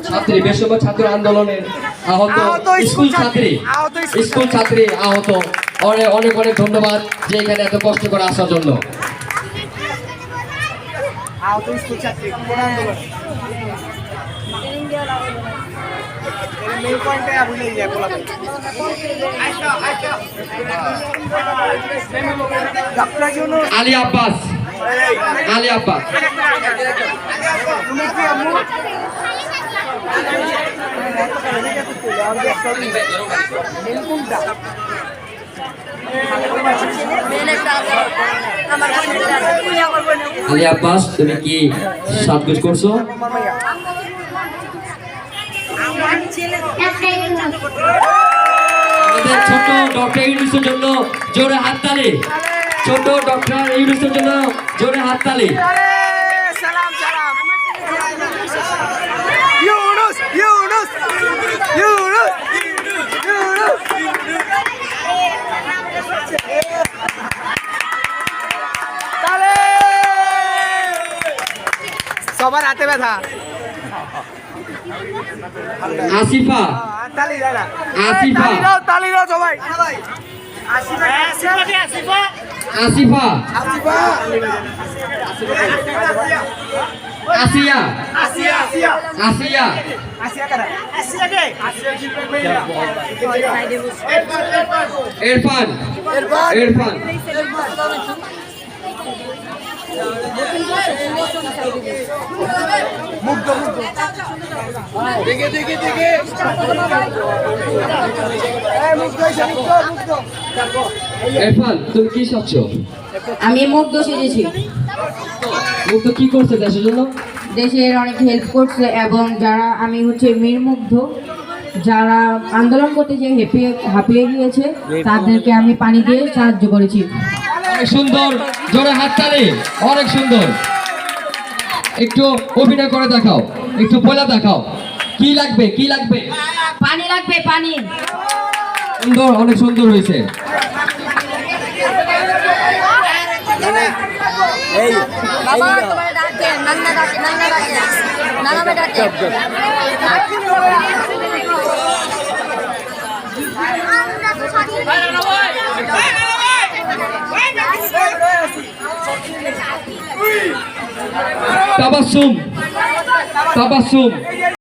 ছাত্রী বৈষম্য ছাত্র আন্দোলনের আহত স্কুল ছাত্রী আহত। অনেক অনেক অনেক ধন্যবাদ যে এখানে এত কষ্ট করে আসার জন্য। আলী আব্বাস তুমি কি সাজগোজ করছো? আমাদের ছোট ডক্টর ইউনুসের জন্য জোরে হাততালি। ছোট ডক্টর ইউনুসের জন্য জোরে হাততালি। সবার হাতে ব্যথা। আসিফা তালি দাও সবাই। আসিফা আসিয়া ইরফান ইরফান তুমি কি চাচ্ছ? আমি মুগ্ধ সেজেছি। মুগ্ধ কি করছে দেশের জন্য? দেশের অনেক হেল্প করছে এবং যারা আমি হচ্ছে মুগ্ধ যারা আন্দোলন করতে যে হাঁপিয়ে গিয়েছে তাদেরকে আমি পানি দিয়ে সাহায্য করেছি। অনেক সুন্দর, জোরে হাততালি। অনেক সুন্দর। একটু অভিনয় করে দেখাও, একটু বলে দেখাও কি লাগবে। পানি লাগবে, পানি। সুন্দর, অনেক সুন্দর হয়েছে। তাবাসসুম